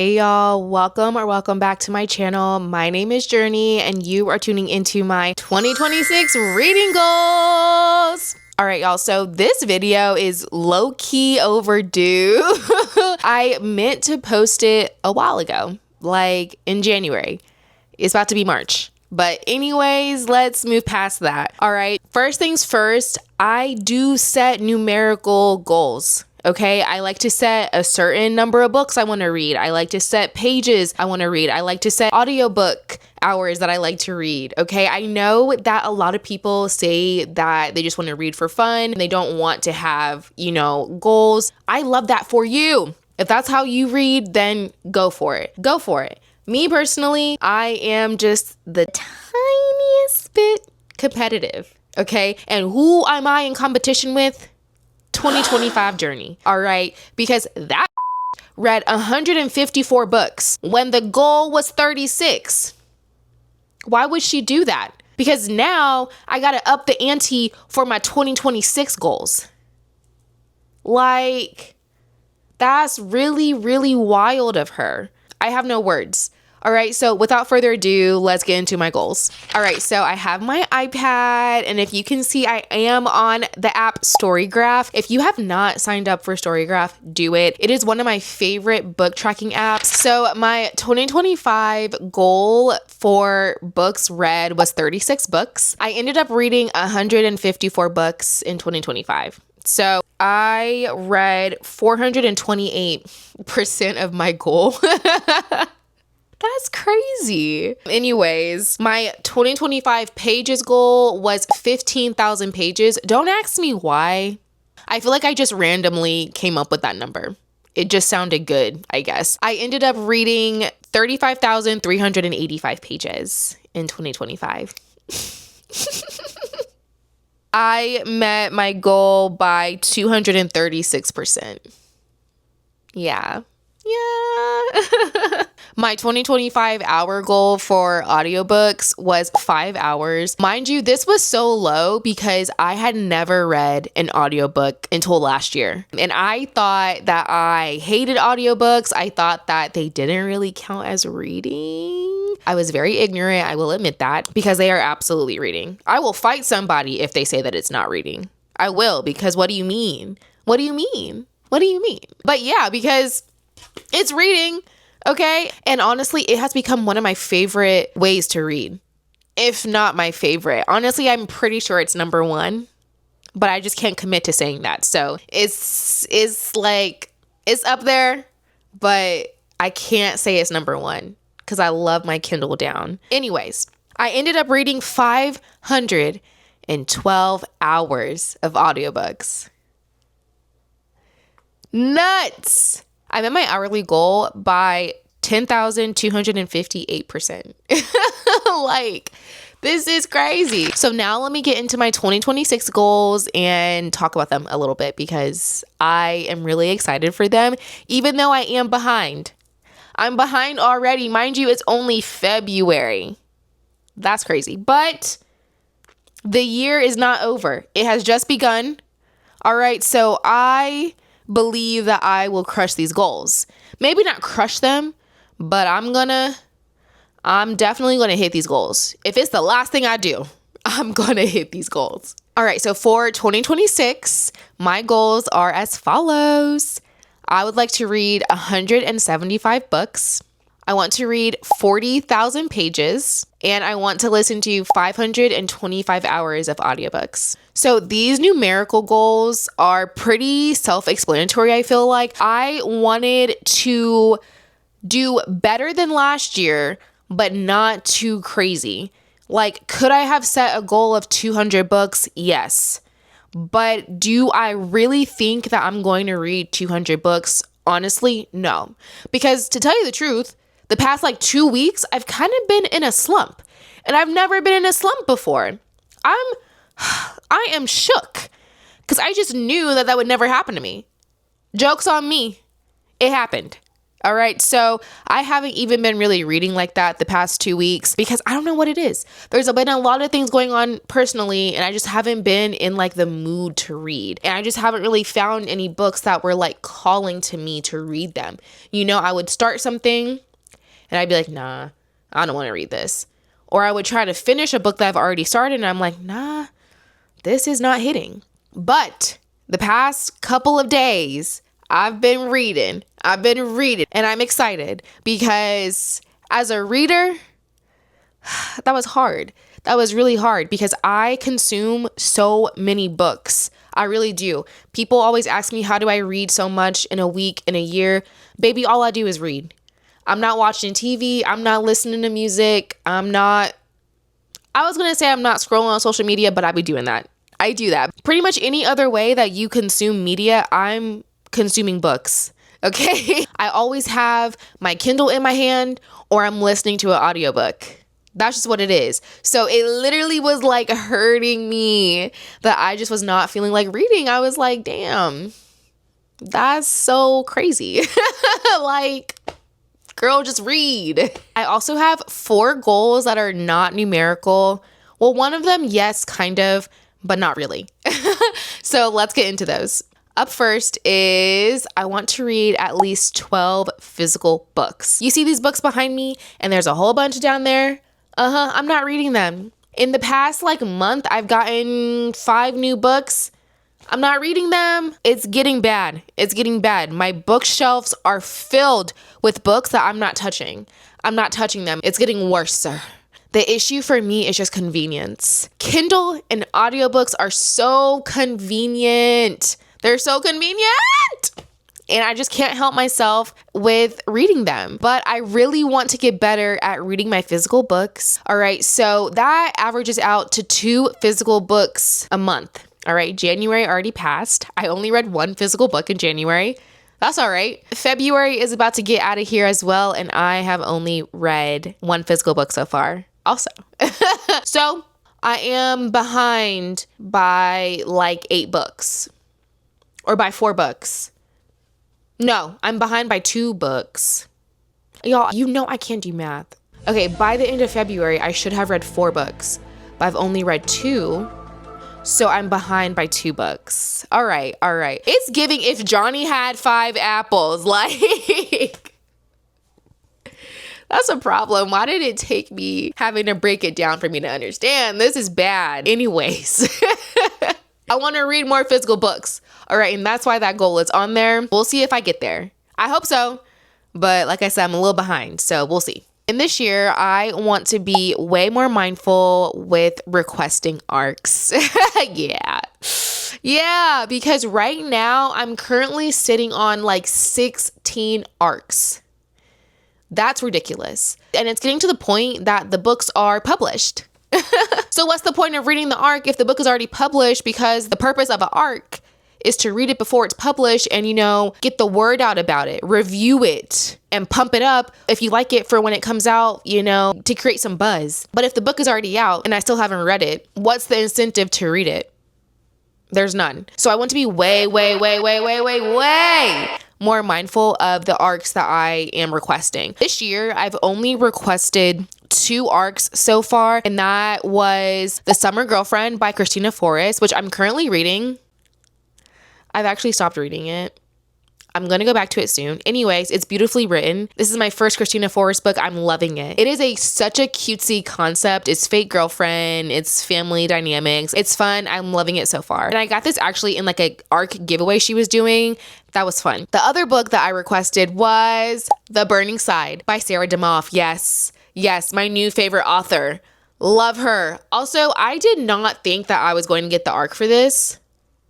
Hey y'all, welcome back to my channel. My name is Journey and you are tuning into my 2026 reading goals. All right, y'all, so this video is low-key overdue. I meant to post it a while ago, like in January. It's about to be March. But anyways, let's move past that. All right, first things first, I do set numerical goals. Okay, I like to set a certain number of books I want to read. I like to set pages I want to read. I like to set audiobook hours that I like to read. Okay, I know that a lot of people say that they just want to read for fun. They don't want to have, goals. I love that for you. If that's how you read, then go for it. Go for it. Me personally, I am just the tiniest bit competitive. Okay, and who am I in competition with? 2025 Journey. All right, because that read 154 books when the goal was 36. Why would she do that? Because now I gotta up the ante for my 2026 goals. Like, that's really, really wild of her. I have no words. All right, so without further ado, let's get into my goals. All right, so I have my iPad, and if you can see, I am on the app Storygraph. If you have not signed up for Storygraph, do it. It is one of my favorite book tracking apps. So my 2025 goal for books read was 36 books. I ended up reading 154 books in 2025. So I read 428% of my goal. That's crazy. Anyways, my 2025 pages goal was 15,000 pages. Don't ask me why. I feel like I just randomly came up with that number. It just sounded good, I guess. I ended up reading 35,385 pages in 2025. I met my goal by 236%. Yeah. My 2025 hour goal for audiobooks was 5 hours. Mind you, this was so low because I had never read an audiobook until last year. And I thought that I hated audiobooks. I thought that they didn't really count as reading. I was very ignorant, I will admit that, because they are absolutely reading. I will fight somebody if they say that it's not reading. I will, because what do you mean? What do you mean? What do you mean? But yeah, because it's reading, okay? And honestly, it has become one of my favorite ways to read, if not my favorite. Honestly, I'm pretty sure it's number one, but I just can't commit to saying that. So it's like, it's up there, but I can't say it's number one because I love my Kindle down. Anyways, I ended up reading 512 hours of audiobooks. Nuts! I met my hourly goal by 10,258%. Like, this is crazy. So now let me get into my 2026 goals and talk about them a little bit because I am really excited for them, even though I am behind. I'm behind already. Mind you, it's only February. That's crazy. But the year is not over. It has just begun. All right, so I believe that I will crush these goals. Maybe not crush them, but I'm definitely gonna hit these goals. If it's the last thing I do, I'm gonna hit these goals. All right, so for 2026, my goals are as follows. I would like to read 175 books. I want to read 40,000 pages, and I want to listen to 525 hours of audiobooks. So these numerical goals are pretty self-explanatory, I feel like. I wanted to do better than last year, but not too crazy. Like, could I have set a goal of 200 books? Yes. But do I really think that I'm going to read 200 books? Honestly, no. Because to tell you the truth, the past 2 weeks, I've kind of been in a slump. And I've never been in a slump before. I am shook because I just knew that would never happen to me. Joke's on me. It happened. All right, so I haven't even been really reading like that the past 2 weeks because I don't know what it is. There's been a lot of things going on personally, and I just haven't been in like the mood to read. And I just haven't really found any books that were like calling to me to read them. You know, I would start something and I'd be like, nah, I don't want to read this. Or I would try to finish a book that I've already started and I'm like, nah, this is not hitting. But the past couple of days, I've been reading, and I'm excited because as a reader, that was hard. That was really hard because I consume so many books. I really do. People always ask me, how do I read so much in a week, in a year? Baby, all I do is read. I'm not watching TV. I'm not listening to music. I was going to say I'm not scrolling on social media, but I be doing that. I do that. Pretty much any other way that you consume media, I'm consuming books. Okay. I always have my Kindle in my hand or I'm listening to an audiobook. That's just what it is. So it literally was like hurting me that I just was not feeling like reading. I was like, damn, that's so crazy. Like, girl, just read. I also have 4 goals that are not numerical. Well, one of them, yes, kind of, but not really. So let's get into those. Up first is I want to read at least 12 physical books. You see these books behind me and there's a whole bunch down there. I'm not reading them. In the past like month, I've gotten 5 new books. I'm not reading them. It's getting bad. It's getting bad. My bookshelves are filled with books that I'm not touching. I'm not touching them. It's getting worse, sir. The issue for me is just convenience. Kindle and audiobooks are so convenient. They're so convenient. And I just can't help myself with reading them. But I really want to get better at reading my physical books. All right, so that averages out to 2 physical books a month. All right, January already passed. I only read 1 physical book in January. That's all right. February is about to get out of here as well. And I have only read 1 physical book so far also. So I am behind by like 8 books. Or by 4 books. No, I'm behind by 2 books. Y'all, you know I can't do math. Okay, by the end of February, I should have read 4 books. But I've only read 2. So I'm behind by 2 books. All right. It's giving if Johnny had 5 apples. Like, that's a problem. Why did it take me having to break it down for me to understand? This is bad. Anyways. I want to read more physical books. All right. And that's why that goal is on there. We'll see if I get there. I hope so. But like I said, I'm a little behind. So we'll see. And this year, I want to be way more mindful with requesting ARCs. Yeah, because right now I'm currently sitting on like 16 ARCs. That's ridiculous. And it's getting to the point that the books are published. So what's the point of reading the ARC if the book is already published? Because the purpose of an ARC is to read it before it's published and, you know, get the word out about it, review it, and pump it up if you like it for when it comes out, you know, to create some buzz. But if the book is already out and I still haven't read it, what's the incentive to read it? There's none. So I want to be way more mindful of the ARCs that I am requesting. This year, I've only requested 2 ARCs so far, and that was The Summer Girlfriend by Christina Forrest, which I'm currently reading. I've actually stopped reading it. I'm going to go back to it soon. Anyways, it's beautifully written. This is my first Christina Forrest book. I'm loving it. It is such a cutesy concept. It's fake girlfriend. It's family dynamics. It's fun. I'm loving it so far. And I got this actually in like a ARC giveaway she was doing. That was fun. The other book that I requested was The Burning Side by Sarah DeMoff. Yes, my new favorite author. Love her. Also, I did not think that I was going to get the ARC for this.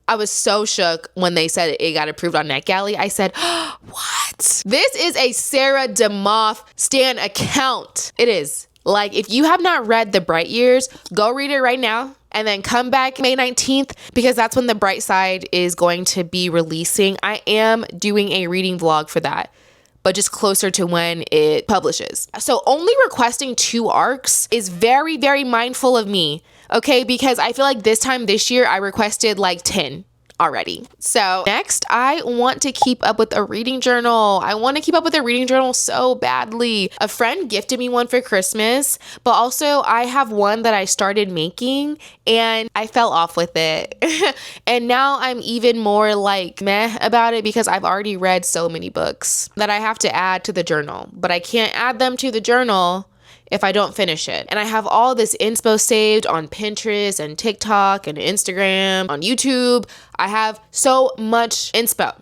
I was so shook when they said it got approved on NetGalley. I said, what? This is a Sarah DeMoff stan account. It is. Like, if you have not read The Bright Years, go read it right now and then come back May 19th because that's when The Bright Side is going to be releasing. I am doing a reading vlog for that, but just closer to when it publishes. So only requesting 2 ARCs is very, very mindful of me. Okay, because I feel like this time this year I requested like 10. already. So next, I want to keep up with a reading journal. I want to keep up with a reading journal so badly. A friend gifted me one for Christmas, but also I have one that I started making and I fell off with it. And now I'm even more like meh about it because I've already read so many books that I have to add to the journal, but I can't add them to the journal if I don't finish it. And I have all this inspo saved on Pinterest and TikTok and Instagram, on YouTube. I have so much inspo.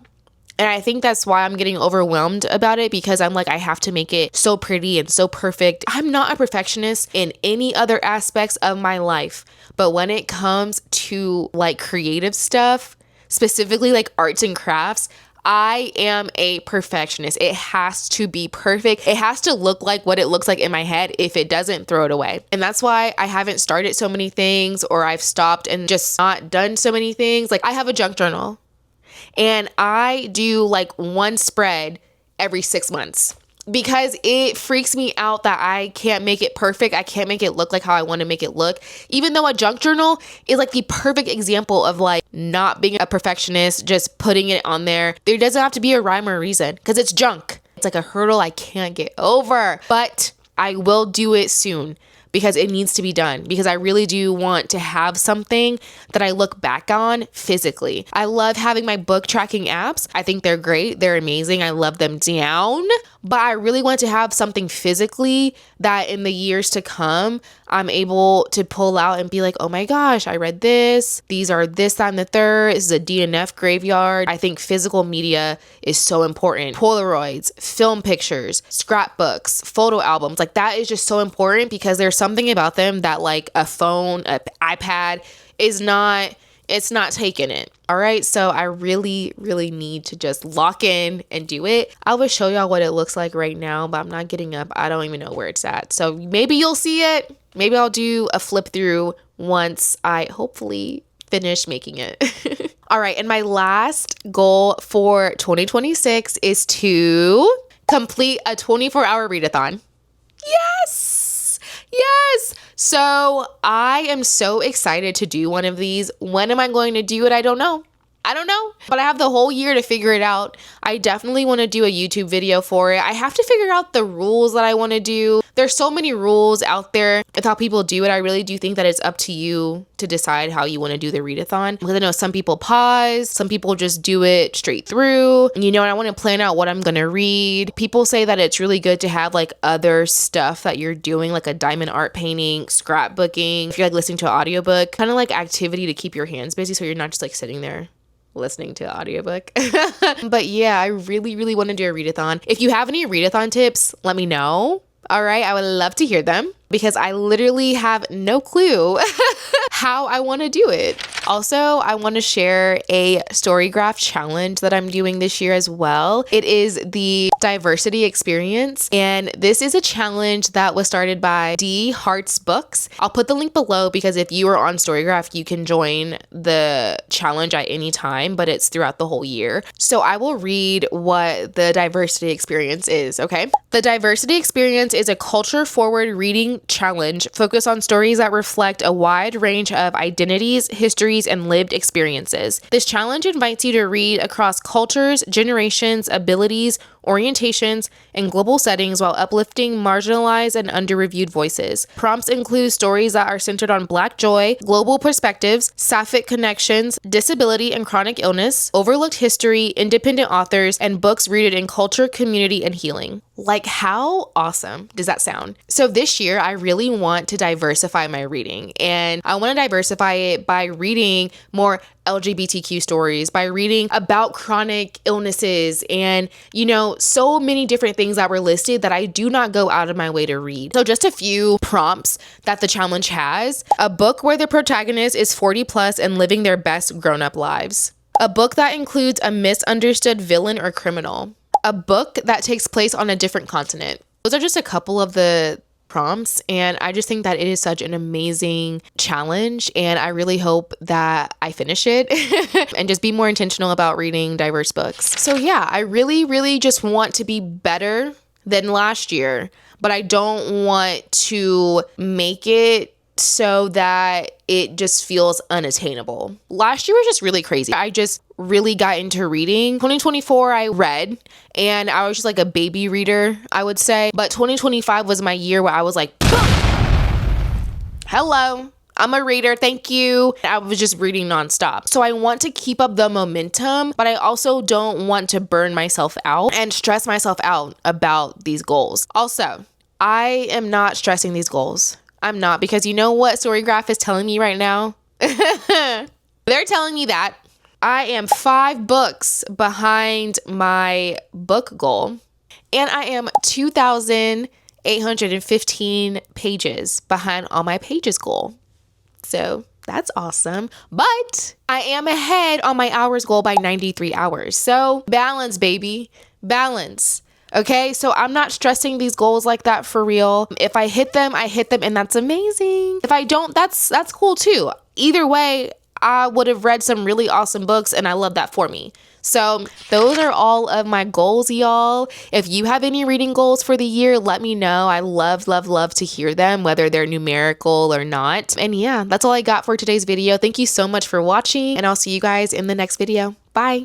And I think that's why I'm getting overwhelmed about it, because I'm like, I have to make it so pretty and so perfect. I'm not a perfectionist in any other aspects of my life. But when it comes to like creative stuff, specifically like arts and crafts, I am a perfectionist. It has to be perfect. It has to look like what it looks like in my head. If it doesn't, throw it away. And that's why I haven't started so many things, or I've stopped and just not done so many things. Like I have a junk journal and I do like one spread every 6 months, because it freaks me out that I can't make it perfect. I can't make it look like how I want to make it look. Even though a junk journal is like the perfect example of like not being a perfectionist, just putting it on there. There doesn't have to be a rhyme or reason because it's junk. It's like a hurdle I can't get over, but I will do it soon because it needs to be done, because I really do want to have something that I look back on physically. I love having my book tracking apps. I think they're great. They're amazing. I love them down. But I really want to have something physically that in the years to come, I'm able to pull out and be like, oh my gosh, I read this. These are this, that, and the third. This is a DNF graveyard. I think physical media is so important. Polaroids, film pictures, scrapbooks, photo albums. Like that is just so important, because there's something about them that like a phone, an iPad is not, it's not taking it. All right. So I really, really need to just lock in and do it. I will show y'all what it looks like right now, but I'm not getting up. I don't even know where it's at. So maybe you'll see it. Maybe I'll do a flip through once I hopefully finish making it. All right. And my last goal for 2026 is to complete a 24-hour readathon. Yes. Yes. So I am so excited to do one of these. When am I going to do it? I don't know. But I have the whole year to figure it out. I definitely want to do a YouTube video for it. I have to figure out the rules that I want to do. There's so many rules out there with how people do it. I really do think that it's up to you to decide how you want to do the readathon. Because I know some people pause, some people just do it straight through. You know, and I want to plan out what I'm going to read. People say that it's really good to have like other stuff that you're doing, like a diamond art painting, scrapbooking. If you're like listening to an audiobook, kind of like activity to keep your hands busy so you're not just like sitting there listening to an audiobook. But yeah, I really, really want to do a readathon. If you have any readathon tips, let me know. All right, I would love to hear them, because I literally have no clue how I want to do it. Also, I want to share a Storygraph challenge that I'm doing this year as well. It is the diversity experience, and this is a challenge that was started by D Hearts Books. I'll put the link below, because if you are on Storygraph, you can join the challenge at any time, but it's throughout the whole year. So I will read what the diversity experience is, okay? The diversity experience is a culture-forward reading challenge focused on stories that reflect a wide range of identities, histories, and lived experiences. This challenge invites you to read across cultures, generations, abilities, orientations, and global settings while uplifting marginalized and under-reviewed voices. Prompts include stories that are centered on Black joy, global perspectives, sapphic connections, disability and chronic illness, overlooked history, independent authors, and books rooted in culture, community, and healing. Like, how awesome does that sound? So this year, I really want to diversify my reading, and I want to diversify it by reading more LGBTQ stories, by reading about chronic illnesses, and, you know, so many different things that were listed that I do not go out of my way to read. So just a few prompts that the challenge has: a book where the protagonist is 40 plus and living their best grown-up lives. A book that includes a misunderstood villain or criminal. A book that takes place on a different continent. Those are just a couple of the prompts, and I just think that it is such an amazing challenge, and I really hope that I finish it and just be more intentional about reading diverse books. So yeah, I really, really just want to be better than last year, but I don't want to make it so that it just feels unattainable. Last year was just really crazy. I just really got into reading. 2024, I read, and I was just like a baby reader, I would say. But 2025 was my year where I was like, hello, I'm a reader, thank you. I was just reading nonstop. So I want to keep up the momentum, but I also don't want to burn myself out and stress myself out about these goals. Also, I am not stressing these goals. I'm not, because you know what Storygraph is telling me right now? They're telling me that I am 5 books behind my book goal, and I am 2,815 pages behind on my pages goal. So that's awesome. But I am ahead on my hours goal by 93 hours. So balance, baby, balance. Okay, so I'm not stressing these goals like that for real. If I hit them, I hit them, and that's amazing. If I don't, that's cool too. Either way, I would have read some really awesome books, and I love that for me. So those are all of my goals, y'all. If you have any reading goals for the year, let me know. I love to hear them, whether they're numerical or not. And yeah, that's all I got for today's video. Thank you so much for watching, and I'll see you guys in the next video. Bye.